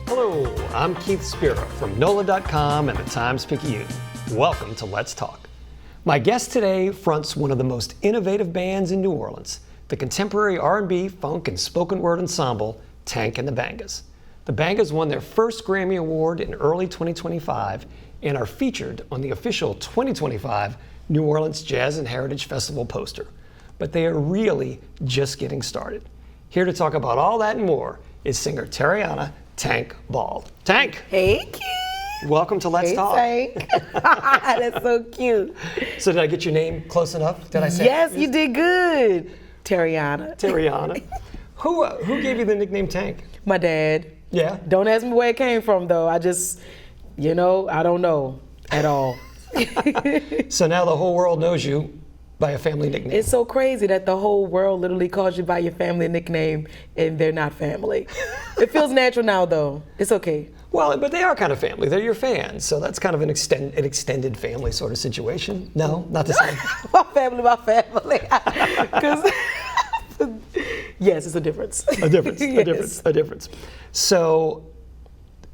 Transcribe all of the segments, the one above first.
Hello, I'm Keith Spera from NOLA.com and the Times-Picayune. Welcome to Let's Talk. My guest today fronts one of the most innovative bands in New Orleans, the contemporary R&B, funk, and spoken word ensemble, Tank and the Bangas. The Bangas won their first Grammy Award in early 2025 and are featured on the official 2025 New Orleans Jazz and Heritage Festival poster. But they are really just getting started. Here to talk about all that and more is singer Tarriona Tank Bald. Tank! Hey, Keith! Welcome to Let's Talk. Tank. That's so cute. So did I get your name close enough? Did I say Yes, you did good. Tarriona. Tarriona. Who gave you the nickname Tank? My dad. Yeah? Don't ask me where it came from, though. I just, I don't know at all. So now the whole world knows you by a family nickname. It's so crazy that the whole world literally calls you by your family nickname and they're not family. It feels natural now, though. It's okay. Well, but they are kind of family. They're your fans, so that's kind of an extended family sort of situation. No, not the same. My family. 'Cause yes, it's a difference. A difference. Yes. A difference. So,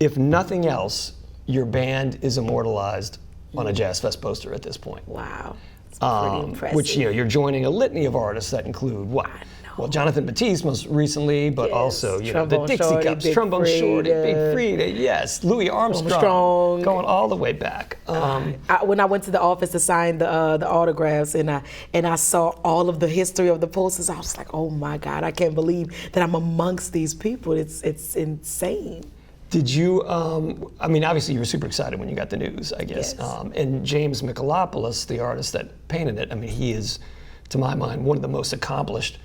if nothing else, your band is immortalized on a Jazz Fest poster at this point. Wow. It's pretty impressive. Which, you're joining a litany of artists that include what? Well, Jonathan Batiste most recently, but Yes. also, the Trombone Dixie Shorty, Cups, Big Trombone Shorty, Frida. Big Frida, yes, Louis Armstrong, going all the way back. When I went to the office to sign the autographs and I saw all of the history of the posters, I was like, oh my God, I can't believe that I'm amongst these people. It's insane. Did you, obviously you were super excited when you got the news, I guess. Yes. And James Michalopoulos, the artist that painted it, he is, to my mind, one of the most accomplished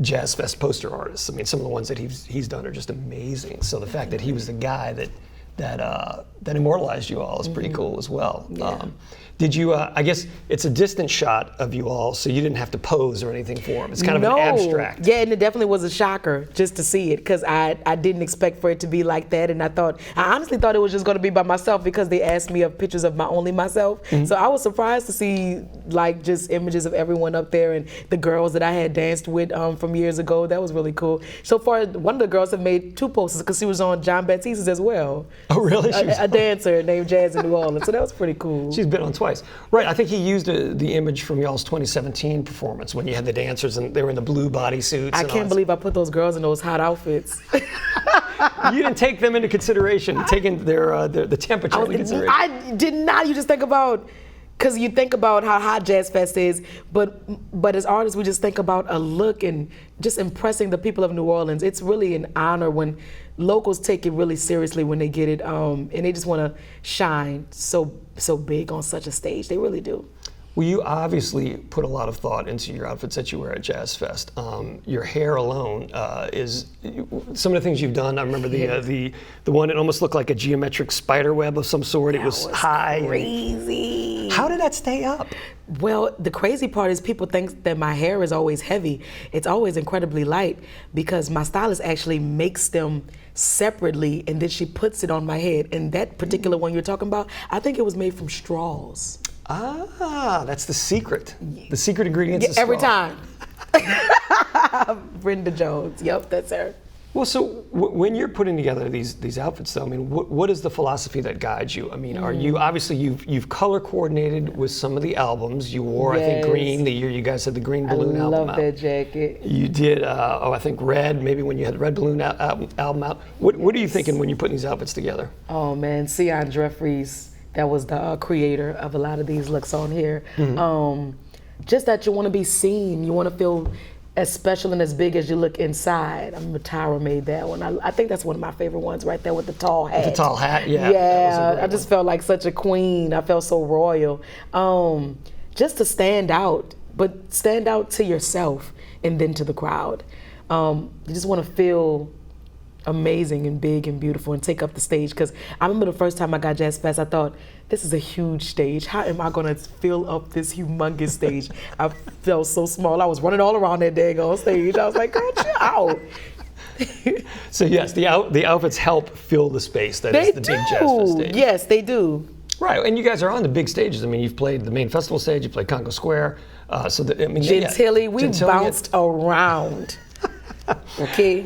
Jazz Fest poster artists. Some of the ones that he's done are just amazing. So the fact that he was the guy that immortalized you all is pretty cool as well. Yeah. Did you, I guess it's a distant shot of you all, so you didn't have to pose or anything for him. It's kind of an abstract. Yeah, and it definitely was a shocker just to see it, because I didn't expect for it to be like that, and I honestly thought it was just going to be by myself because they asked me of pictures of only myself. Mm-hmm. So I was surprised to see just images of everyone up there and the girls that I had danced with from years ago. That was really cool. So far, one of the girls have made 2 posters because she was on John Baptiste's as well. Oh, really? A dancer named Jazz in New Orleans. So that was pretty cool. She's been on twice. Right, I think he used the image from y'all's 2017 performance when you had the dancers and they were in the blue bodysuits. I can't believe I put those girls in those hot outfits. You didn't take them into consideration, taking the temperature into consideration. I did not. You just think about, because you think about how hot Jazz Fest is, but as artists, we just think about a look and just impressing the people of New Orleans. It's really an honor when locals take it really seriously when they get it, and they just want to shine so big on such a stage. They really do. Well, you obviously put a lot of thought into your outfits that you wear at Jazz Fest. Your hair alone is some of the things you've done. I remember the one that almost looked like a geometric spider web of some sort. It was high. Crazy. How did that stay up? Well, the crazy part is people think that my hair is always heavy. It's always incredibly light because my stylist actually makes them separately and then she puts it on my head. And that particular one you're talking about, I think it was made from straws. Ah, that's the secret. The secret ingredients is every straw. time. Brenda Jones. Yep, that's her. Well, so when you're putting together these outfits, though, what is the philosophy that guides you? Are you obviously you've color coordinated with some of the albums? You wore, I think, green the year you guys had the Green Balloon album out. I love that jacket. You did, I think red. Maybe when you had the Red Balloon album out. What are you thinking when you're putting these outfits together? Oh man, Sion Jeffries. That was the creator of a lot of these looks on here. Mm-hmm. Just that you want to be seen. You want to feel as special and as big as you look inside. Tyra made that one. I think that's one of my favorite ones right there with the tall hat. The tall hat, yeah. Yeah, I just felt like such a queen. I felt so royal. Just to stand out, but stand out to yourself and then to the crowd. You just want to feel amazing and big and beautiful and take up the stage, because I remember the first time I got Jazz Fest, I thought, this is a huge stage. How am I gonna fill up this humongous stage? I felt so small. I was running all around that daggone stage. I was like, girl, chill out. So yes, the outfits help fill the space that is the big Jazz Fest stage. Yes, they do. Right, and you guys are on the big stages. You've played the main festival stage, you played Congo Square. Gentilly, we bounced around. Okay.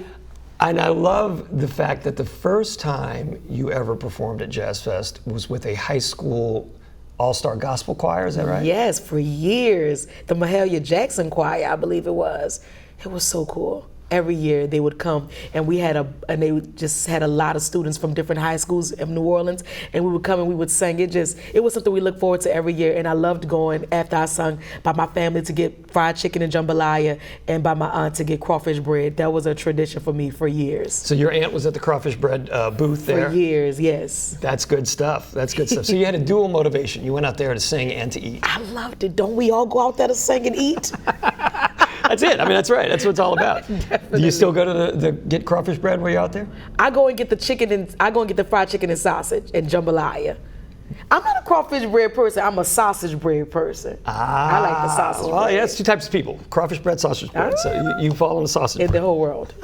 And I love the fact that the first time you ever performed at Jazz Fest was with a high school all-star gospel choir, is that right? Yes, for years. The Mahalia Jackson Choir, I believe it was. It was so cool. Every year they would come, and they just had a lot of students from different high schools in New Orleans, and we would come and we would sing. It was something we looked forward to every year, and I loved going after I sung by my family to get fried chicken and jambalaya, and by my aunt to get crawfish bread. That was a tradition for me for years. So your aunt was at the crawfish bread booth there? For years, yes. That's good stuff. That's good stuff. So you had a dual motivation. You went out there to sing and to eat. I loved it. Don't we all go out there to sing and eat? That's it. I mean, that's right. That's what it's all about. Definitely. Do you still go to the get crawfish bread while you're out there? I go and get the fried chicken and sausage and jambalaya. I'm not a crawfish bread person. I'm a sausage bread person. I like the sausage bread. Well, yeah, it's two types of people: crawfish bread, sausage bread. So you fall in the sausage bread. In the whole world.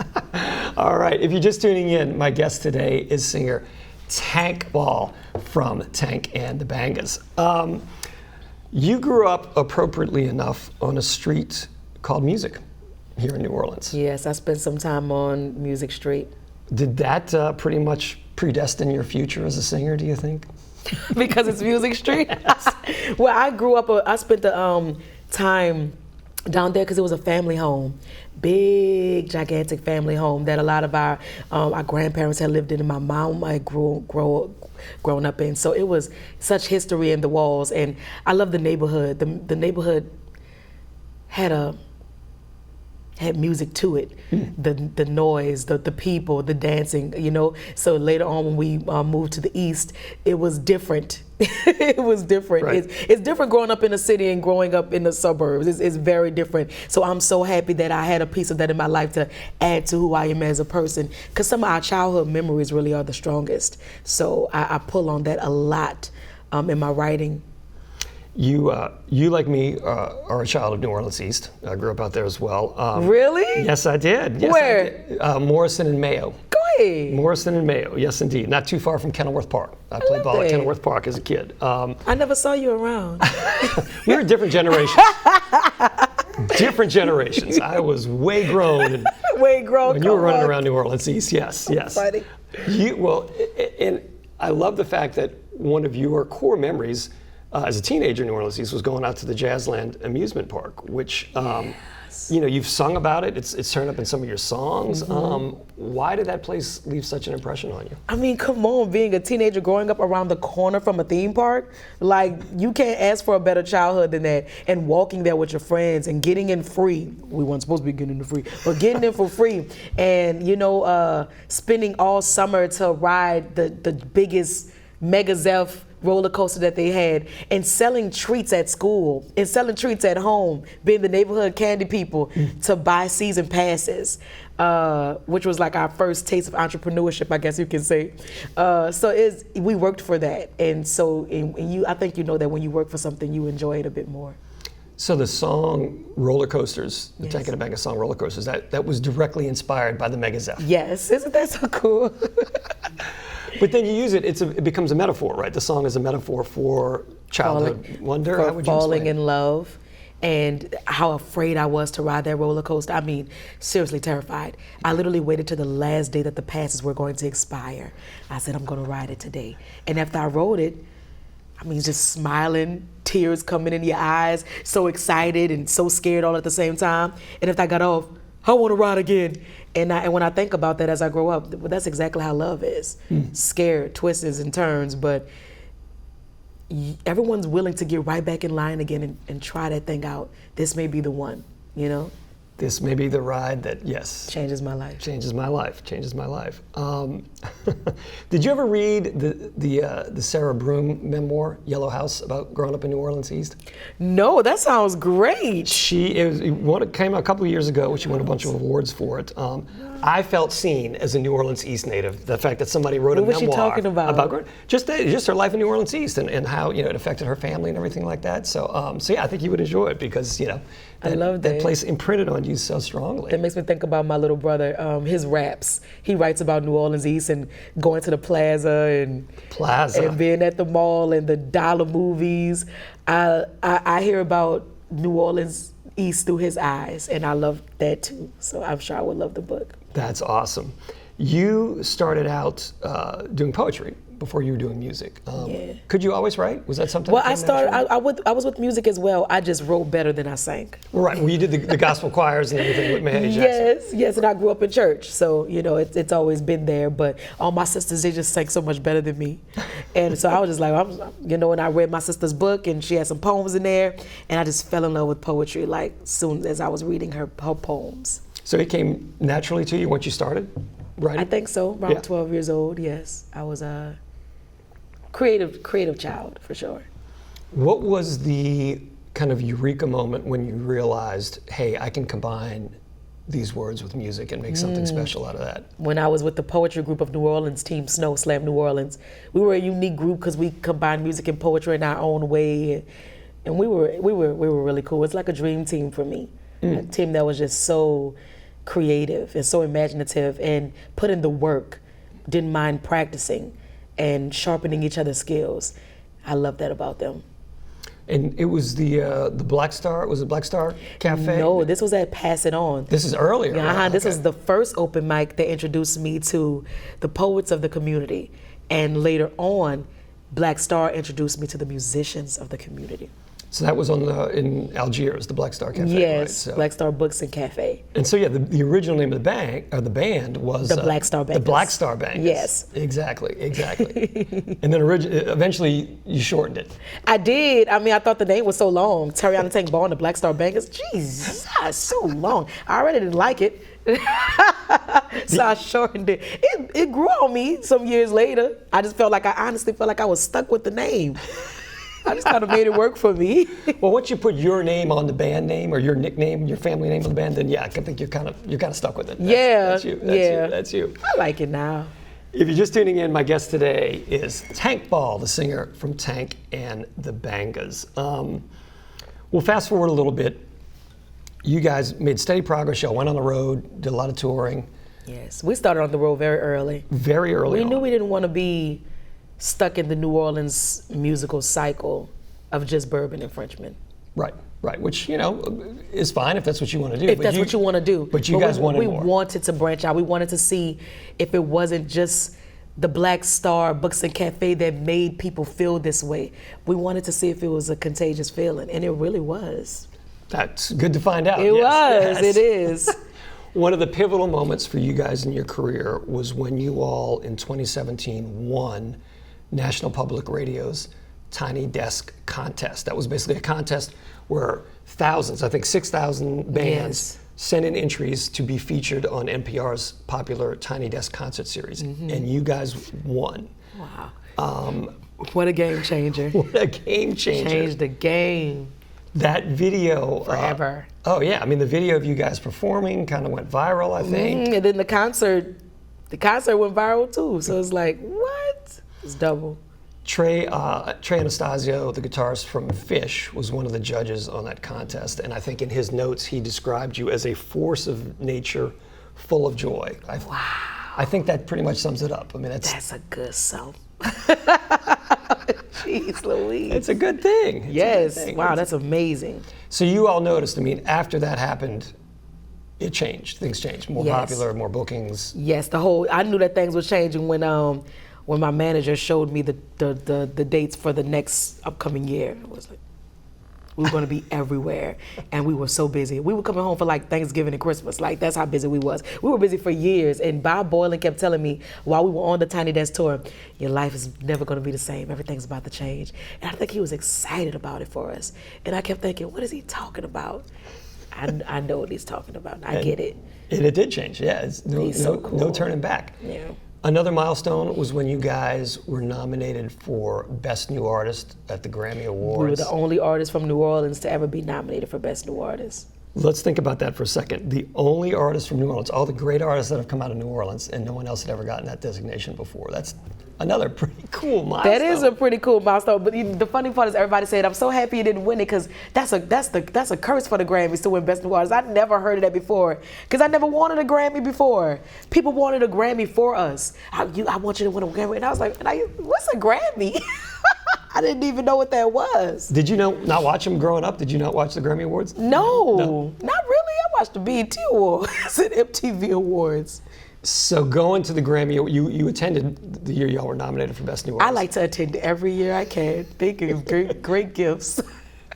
All right. If you're just tuning in, my guest today is singer Tank Ball from Tank and the Bangas. You grew up, appropriately enough, on a street called Music here in New Orleans. Yes, I spent some time on Music Street. Did that pretty much predestine your future as a singer, do you think? Because it's Music Street? Well, I grew up, I spent the time down there because it was a family home. Big, gigantic family home that a lot of our grandparents had lived in, and my mom had grown up in. So it was such history in the walls, and I love the neighborhood. The neighborhood had music to it, the noise, the people, the dancing, you know. So later on when we moved to the east, it was different. It was different. Right. It's different growing up in the city and growing up in the suburbs. It's very different. So I'm so happy that I had a piece of that in my life to add to who I am as a person, because some of our childhood memories really are the strongest. So I pull on that a lot in my writing. You like me, are a child of New Orleans East. I grew up out there as well. Really? Yes, I did. Yes, Where? I did. Morrison and Mayo. Go ahead. Morrison and Mayo, yes indeed. Not too far from Kenilworth Park. I played ball at that. Kenilworth Park as a kid. I never saw you around. We were different generations. Different generations. I was way grown. And Way grown. when you were running around New Orleans East, yes. Funny. And I love the fact that one of your core memories as a teenager in New Orleans East was going out to the Jazzland amusement park, which you've sung about it. It's turned up in some of your songs. Why did that place leave such an impression on you? I mean, come on, being a teenager growing up around the corner from a theme park, like, you can't ask for a better childhood than that. And walking there with your friends and getting in free. We weren't supposed to be getting in free, but getting in for free. And, spending all summer to ride the biggest Mega Zeph roller coaster that they had, and selling treats at school and selling treats at home, being the neighborhood candy people to buy season passes, which was like our first taste of entrepreneurship, I guess you can say. We worked for that, and so I think you know that when you work for something, you enjoy it a bit more. So the song Roller Coasters, the Yes. Tank and the Bangas song Roller Coasters, that was directly inspired by the Mega Zeph. Yes, isn't that so cool? But then you use it, it becomes a metaphor, right? The song is a metaphor for childhood wonder. How For would you falling explain it? in love, and how afraid I was to ride that roller coaster. I mean, seriously terrified. I literally waited till the last day that the passes were going to expire. I said, I'm going to ride it today. And after I rode it, I mean, just smiling, tears coming in your eyes, so excited and so scared all at the same time. And after I got off, I want to ride again. And when I think about that as I grow up, that's exactly how love is. Scared, twists and turns, but everyone's willing to get right back in line again and try that thing out. This may be the one, you know? This may be the ride that, yes. Changes my life. Changes my life. Changes my life. Did you ever read the Sarah Broom memoir, Yellow House, about growing up in New Orleans East? No, that sounds great. It came out a couple of years ago. She won a bunch of awards for it. I felt seen as a New Orleans East native. The fact that somebody wrote a What was memoir she talking about? just her life in New Orleans East and how it affected her family and everything like that. So yeah, I think you would enjoy it because I love that. That place imprinted on you so strongly. That makes me think about my little brother, his raps. He writes about New Orleans East and going to the plaza and being at the mall and the dollar movies. I hear about New Orleans East through his eyes, and I love that too. So I'm sure I would love the book. That's awesome. You started out doing poetry before you were doing music. Yeah. Could you always write? Was that something? Well, that I came started. naturally? I was with music as well. I just wrote better than I sang. Right. Well, you did the gospel choirs and everything with Mahalia Jackson. Yes, and I grew up in church, so it's always been there. But all my sisters, they just sang so much better than me, and so I was just like, and I read my sister's book, and she had some poems in there, and I just fell in love with poetry like soon as I was reading her poems. So it came naturally to you once you started writing? I think so. Around 12 years old, yes, I was a creative child for sure. What was the kind of eureka moment when you realized, hey, I can combine these words with music and make something special out of that? When I was with the poetry group of New Orleans, Team Snow Slam New Orleans, we were a unique group because we combined music and poetry in our own way, and we were really cool. It's like a dream team for me, a team that was just so creative and so imaginative and put in the work, didn't mind practicing and sharpening each other's skills. I love that about them. And it was the Black Star, was it Black Star Cafe? No, this was at Pass It On. This is earlier. Yeah, right? This Okay. was the first open mic that introduced me to the poets of the community. And later on, Black Star introduced me to the musicians of the community. So that was in Algiers, the Black Star Cafe, Yes, right? So, Black Star Books and Cafe. and so yeah, the original name of the band was The Black Star Bangers. The Black Star Bangers. Yes. Exactly. And then eventually you shortened it. I did. I mean, I thought the name was so long. Tarriona Tank Ball and the Black Star Bangers. Jesus, so long. I already didn't like it. So I shortened it. It grew on me some years later. I honestly felt like I was stuck with the name. I just kind of made it work for me. Well, once you put your name on the band name or your nickname, your family name on the band, then yeah, I think you're kind of stuck with it. That's you. That's you. I like it now. If you're just tuning in, my guest today is Tank Ball, the singer from Tank and the Bangas. We'll fast forward a little bit. You guys made steady progress. Y'all went on the road, did a lot of touring. Yes, we started on the road very early. Very early We on. knew we didn't want to be stuck in the New Orleans musical cycle of just bourbon and Frenchmen. Right, which, is fine if that's what you want to do. If that's what you want to do. But you guys wanted more. We wanted to branch out. We wanted to see if it wasn't just the Black Star Books and Cafe that made people feel this way. We wanted to see if it was a contagious feeling, and it really was. That's good to find out. It was, Yes. it is. One of the pivotal moments for you guys in your career was when you all, in 2017, won National Public Radio's Tiny Desk Contest. That was basically a contest where thousands, I think 6,000 bands sent in entries to be featured on NPR's popular Tiny Desk concert series. And you guys won. Wow. What a game changer. What a game changer. Changed the game. That video. Forever. Oh yeah, I mean the video of you guys performing kind of went viral, I think. And then the concert went viral too. So it's like, what? It's double. Trey Anastasio, the guitarist from Fish, was one of the judges on that contest, and I think in his notes he described you as a force of nature, full of joy. Wow. I think that pretty much sums it up. I mean, that's a good song. Jeez Louise. it's a good thing. It's Yes. a good thing. Wow, that's amazing. So you all noticed. I mean, after that happened, it changed. Things changed. More Yes. popular, more bookings. Yes, I knew that things were changing when my manager showed me the dates for the next upcoming year. It was like, we were going to be everywhere, and we were so busy. We were coming home for like Thanksgiving and Christmas. Like, that's how busy we was. We were busy for years, and Bob Boylan kept telling me while we were on the Tiny Desk tour, your life is never going to be the same. Everything's about to change. And I think he was excited about it for us. And I kept thinking, what is he talking about? I know what he's talking about. I get it. And it did change. Yeah, it's He's so cool. no turning back. Yeah. Another milestone was when you guys were nominated for Best New Artist at the Grammy Awards. We were the only artist from New Orleans to ever be nominated for Best New Artist. Let's think about that for a second. The only artist from New Orleans, all the great artists that have come out of New Orleans, and no one else had ever gotten that designation before. That's another pretty cool milestone. That is a pretty cool milestone. But the funny part is everybody said, I'm so happy you didn't win it because that's a curse for the Grammys to win Best New Artist. I never heard of that before because I never wanted a Grammy before. People wanted a Grammy for us. I want you to win a Grammy. And I was like, what's a Grammy? I didn't even know what that was. Did you not watch them growing up? Did you not watch the Grammy Awards? No, not really. I watched the BET Awards and MTV Awards. So going to the Grammy, you attended the year y'all were nominated for Best New Orleans. I like to attend every year I can. They give great gifts.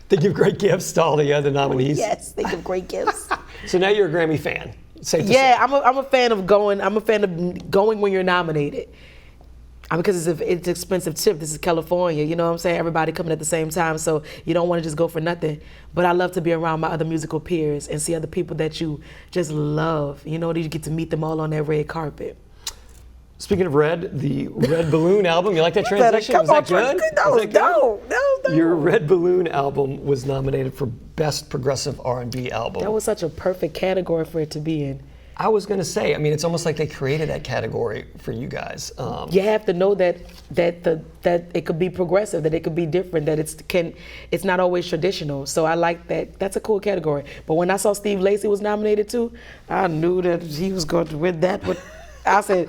They give great gifts to all the other nominees. Yes, they give great gifts. So now you're a Grammy fan. Safe to say. Yeah, I'm a fan of going. I'm a fan of going when you're nominated. Because it's an expensive trip. This is California, you know what I'm saying? Everybody coming at the same time, so you don't want to just go for nothing. But I love to be around my other musical peers and see other people that you just love. You know, you get to meet them all on that red carpet. Speaking of Red, the Red Balloon album, you like that transition? Was that good? That was dope. Your Red Balloon album was nominated for Best Progressive R&B Album. That was such a perfect category for it to be in. I was going to say, I mean, it's almost like they created that category for you guys. You have to know that it could be progressive, that it could be different, that it's not always traditional. So I like that. That's a cool category. But when I saw Steve Lacy was nominated too, I knew that he was going to win that. But I said,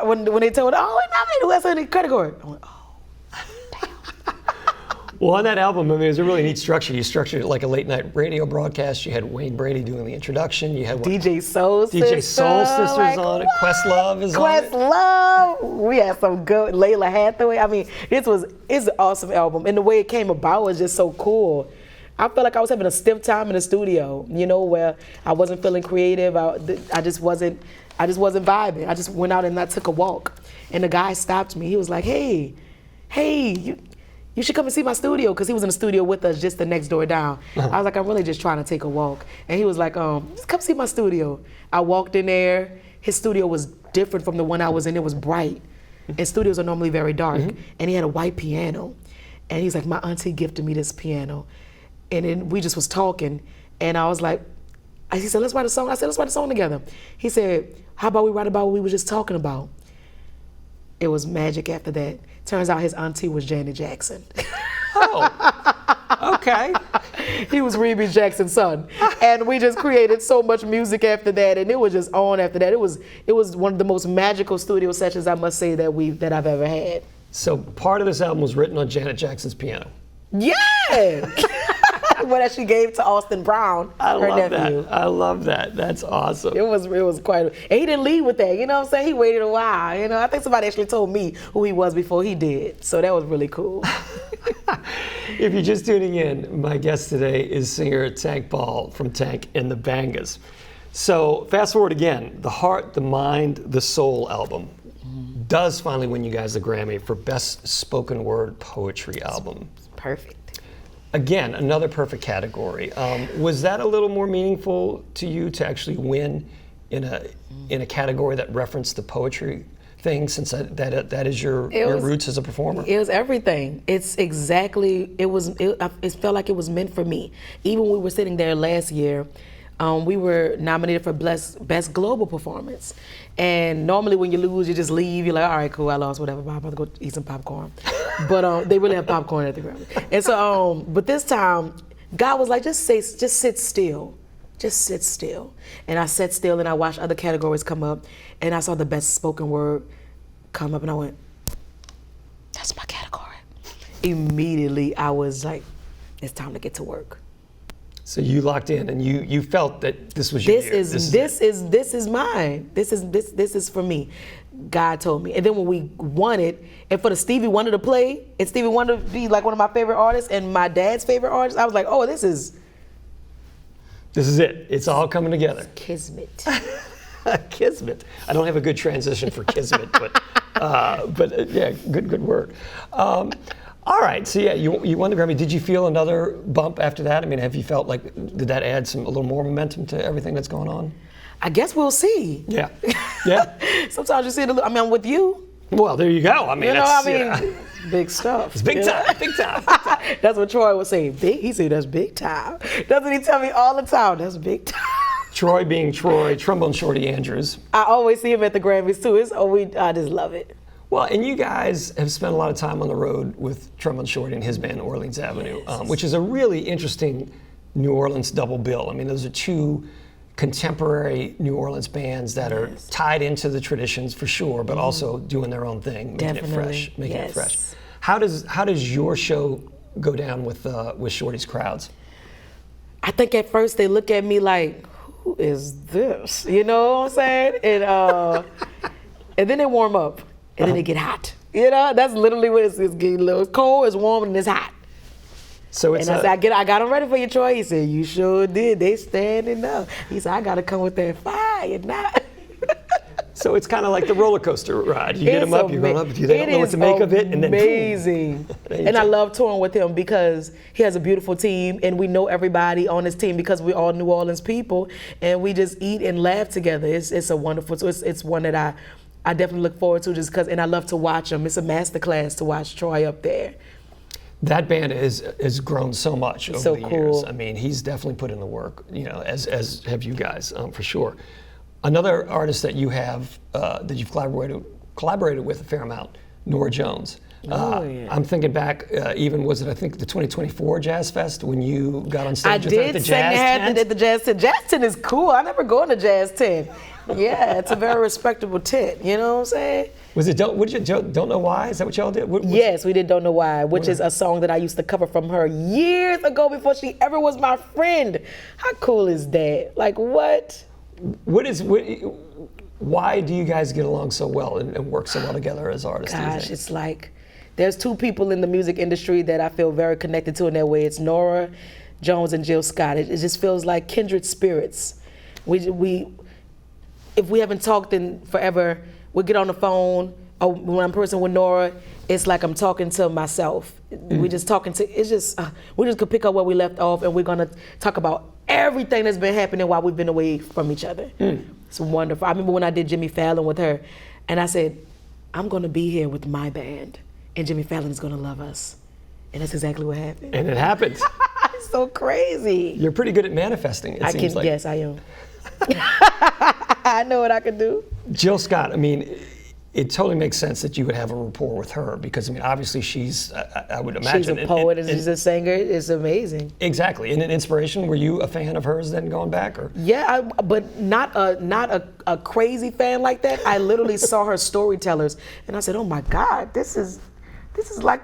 when they told me, oh, we nominated, who else in the category? I went, oh. Well, on that album, I mean, it was a really neat structure. You structured it like a late-night radio broadcast. You had Wayne Brady doing the introduction. You had DJ Soul Sisters on it. Questlove is on it. Questlove. We had some good Layla Hathaway. I mean, it's an awesome album, and the way it came about was just so cool. I felt like I was having a stiff time in the studio, you know, where I wasn't feeling creative. I just wasn't vibing. I just went out and I took a walk, and the guy stopped me. He was like, "Hey, you should come and see my studio," because he was in the studio with us just the next door down. I was like, I'm really just trying to take a walk. And he was like, just come see my studio. I walked in there. His studio was different from the one I was in. It was bright. And studios are normally very dark. And he had a white piano. And he's like, my auntie gifted me this piano. And then we just was talking. And I was like, he said, let's write a song. I said, let's write a song together. He said, how about we write about what we were just talking about? It was magic after that. Turns out his auntie was Janet Jackson. Oh, okay. He was Rebe Jackson's son. And we just created so much music after that, and it was just on after that. It was one of the most magical studio sessions, I must say, that I've ever had. So part of this album was written on Janet Jackson's piano. Yeah! What that she gave to Austin Brown, her nephew. I love that. That's awesome. It was quite, and he didn't leave with that, you know what I'm saying? He waited a while, you know? I think somebody actually told me who he was before he did, so that was really cool. If you're just tuning in, my guest today is singer Tank Paul from Tank and the Bangas. So fast forward again, the Heart, the Mind, the Soul album does finally win you guys the Grammy for Best Spoken Word Poetry Album. Perfect. Again, another perfect category. Was that a little more meaningful to you to actually win in a category that referenced the poetry thing, since that is your roots as a performer? It was everything. It's exactly, it felt like it was meant for me. Even when we were sitting there last year, we were nominated for Best Global Performance. And normally when you lose, you just leave. You're like, all right, cool, I lost, whatever. I'm about to go eat some popcorn. But they really have popcorn at the Grammy. And so, but this time, God was like, just sit still. Just sit still. And I sat still and I watched other categories come up. And I saw the Best Spoken Word come up and I went, that's my category. Immediately, I was like, it's time to get to work. So you locked in, and you felt that this was your year. This is mine. This is for me. God told me. And then when we won it, and for the Stevie Wonder to play, and Stevie Wonder to be like one of my favorite artists and my dad's favorite artist, I was like, oh, this is it. It's all coming together. Kismet. Kismet. I don't have a good transition for Kismet, but yeah, good work. All right, so yeah, you won the Grammy. Did you feel another bump after that? I mean, have you felt like, did that add a little more momentum to everything that's going on? I guess we'll see. Yeah. Sometimes you see it a little, I mean, with you. Well, there you go. I mean, big stuff. It's big time, big time. That's what Troy would say. He said, that's big time. That's what he tell me all the time. That's big time. Troy being Troy, Trombone Shorty Andrews. I always see him at the Grammys too. I just love it. Well, and you guys have spent a lot of time on the road with Trombone Shorty and his band Orleans Avenue, which is a really interesting New Orleans double bill. I mean, those are two contemporary New Orleans bands that are tied into the traditions for sure, but also doing their own thing, making it fresh. How does your show go down with Shorty's crowds? I think at first they look at me like, who is this? You know what I'm saying? And then they warm up, and then they get hot. You know, that's literally what it's getting a little cold, it's warm, and it's hot. So it's and I said, I got them ready for you, Troy. He said, you sure did. They standing up. He said, I got to come with that fire now. So it's kind of like the roller coaster ride. You get them up, you're going up, they don't know what to make of it, and then amazing. And I love touring with him because he has a beautiful team, and we know everybody on his team because we're all New Orleans people, and we just eat and laugh together. It's a wonderful. So it's one that I definitely look forward to just because, and I love to watch him. It's a masterclass to watch Troy up there. That band has grown so much over the cool. years. I mean, he's definitely put in the work, you know, as have you guys, for sure. Another artist that you have, that you've collaborated with a fair amount, Norah Jones. Yeah. I'm thinking back, even was it, I think, the 2024 Jazz Fest when you got on stage with her at the Jazz Tent? At the Jazz Tent. Jazz Tent is cool. I never go in the Jazz Tent. Yeah, it's a very respectable tent. You know what I'm saying? Was it Don't Know Why? Is that what y'all did? Yes, we did Don't Know Why, which is a song that I used to cover from her years ago before she ever was my friend. How cool is that? Like, what? Why do you guys get along so well and work so well together as artists? Gosh, it's like there's two people in the music industry that I feel very connected to in that way. It's Norah Jones and Jill Scott. It just feels like kindred spirits. We if we haven't talked in forever, we get on the phone. Or when I'm person with Norah, it's like I'm talking to myself. We just talking to. It's just we just could pick up where we left off, and we're gonna talk about everything that's been happening while we've been away from each other. It's wonderful. I remember when I did Jimmy Fallon with her, and I said, I'm gonna be here with my band, and Jimmy Fallon is gonna love us. And that's exactly what happened. And it happened. It's so crazy. You're pretty good at manifesting, it seems like. Yes, I am. I know what I can do. Jill Scott, I mean, it totally makes sense that you would have a rapport with her because, I mean, obviously she's, I would imagine. She's a poet and she's a singer. It's amazing. Exactly. And an inspiration, were you a fan of hers then going back? Or? Yeah, but not a crazy fan like that. I literally saw her storytellers and I said, oh my God, this is like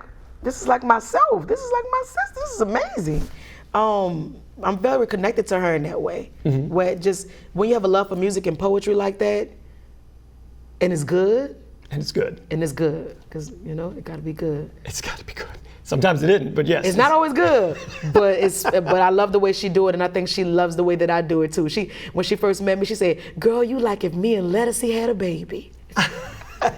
myself. This is like my sister. This is amazing. I'm very connected to her in that way. Mm-hmm. Where just when you have a love for music and poetry like that, and it's good. And it's good. And it's good, because you know it got to be good. It's got to be good. Sometimes it isn't, but yes. It's not always good, but I love the way she do it, and I think she loves the way that I do it too. When she first met me, she said, "Girl, you like if me and Lettucey had a baby."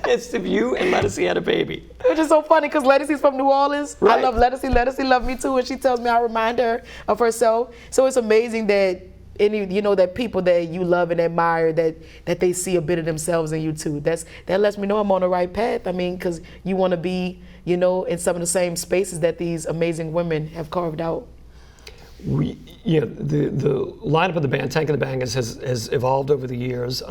It's if you and Lettucey had a baby. Which is so funny because Lettucey's from New Orleans. Right. I love Lettucey. Lettucey loves me too, and she tells me I remind her of herself. So it's amazing that that people that you love and admire, that they see a bit of themselves in you too. That lets me know I'm on the right path. I mean, because you want to be, in some of the same spaces that these amazing women have carved out. The lineup of the band, Tank and the Bangers, has evolved over the years.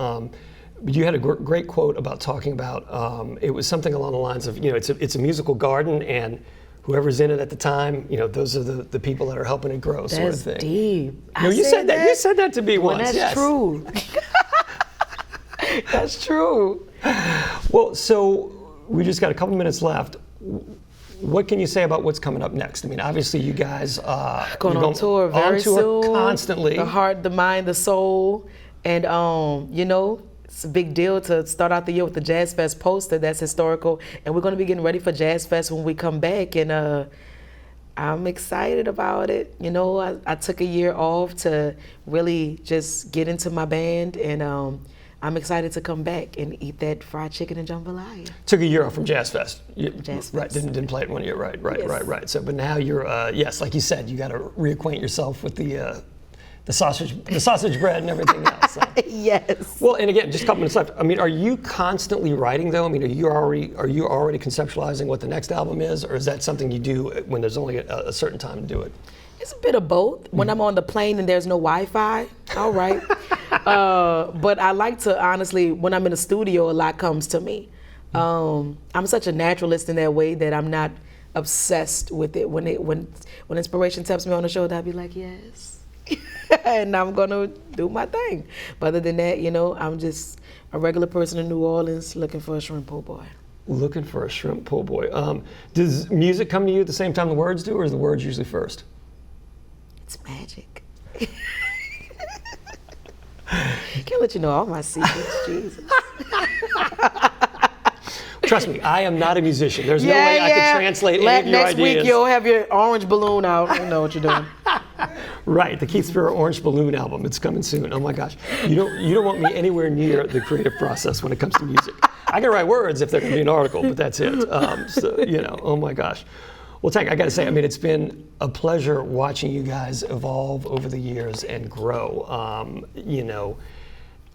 You had a great quote about talking about, it was something along the lines of, it's a musical garden, and whoever's in it at the time, those are the people that are helping it grow, sort of thing. That's deep. You said that. You said that to me once. That's yes. true. That's true. Well, so we just got a couple minutes left. What can you say about what's coming up next? I mean, obviously you guys going on tour very soon. Constantly. The heart, the mind, the soul, and it's a big deal to start out the year with the Jazz Fest poster. That's historical, and we're going to be getting ready for Jazz Fest when we come back, and I'm excited about it. I took a year off to really just get into my band, and I'm excited to come back and eat that fried chicken and jambalaya. Took a year off from Jazz Fest. Jazz Fest. Right, didn't play it 1 year. Right. Yes. Right. So, but now you're yes, like you said, you got to reacquaint yourself with the sausage bread and everything else. So. Yes. Well, and again, just a couple minutes left. I mean, are you constantly writing though? I mean, are you already conceptualizing what the next album is, or is that something you do when there's only a certain time to do it? It's a bit of both. When I'm on the plane and there's no Wi-Fi, all right. But I like to, honestly, when I'm in the studio, a lot comes to me. I'm such a naturalist in that way that I'm not obsessed with it. When inspiration taps me on the shoulder, I'll be like, yes. And I'm gonna do my thing. But other than that, I'm just a regular person in New Orleans looking for a shrimp po' boy. Looking for a shrimp po' boy. Does music come to you at the same time the words do, or is the words usually first? It's magic. Can't let you know all my secrets, Jesus. Trust me, I am not a musician. There's no way I can translate any of your next ideas. week you'll have your orange balloon out. You know what you're doing. Right, the Keith Spera Orange Balloon album. It's coming soon. Oh my gosh, you don't want me anywhere near the creative process when it comes to music. I can write words if there can be an article, but that's it. Oh my gosh. Well, Tank, I got to say, I mean, it's been a pleasure watching you guys evolve over the years and grow.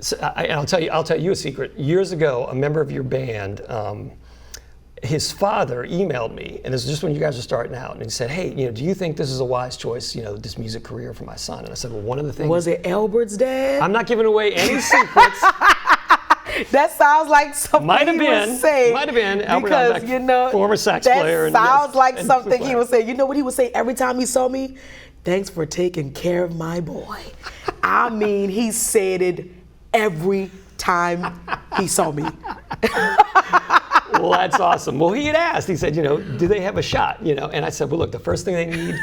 So I'll tell you a secret. Years ago, a member of your band, his father emailed me, and this is just when you guys are starting out, and he said, "Hey, do you think this is a wise choice, this music career for my son?" And I said, "Well, one of the things." Was it Albert's dad? I'm not giving away any secrets. That sounds like something he would say. Might have been. Albert Because, Albeck, former sax player. That sounds like something he would say. You know what he would say every time he saw me? "Thanks for taking care of my boy." I mean, he said it every time he saw me. Well, that's awesome. Well, he had asked. He said, do they have a shot? And I said, well, look, the first thing they need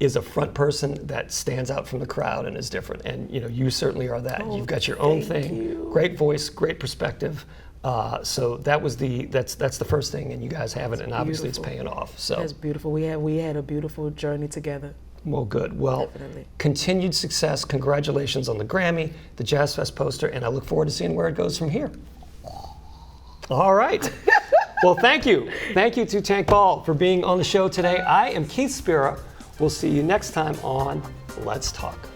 is a front person that stands out from the crowd and is different. And you certainly are that. You've got your own thing, great voice, great perspective. So that's the first thing, and you guys have it, and obviously it's paying off. So that's beautiful. We had a beautiful journey together. Well, good. Well, definitely. Continued success. Congratulations on the Grammy, the Jazz Fest poster, and I look forward to seeing where it goes from here. All right. Well, thank you. Thank you to Tank Ball for being on the show today. I am Keith Spera. We'll see you next time on Let's Talk.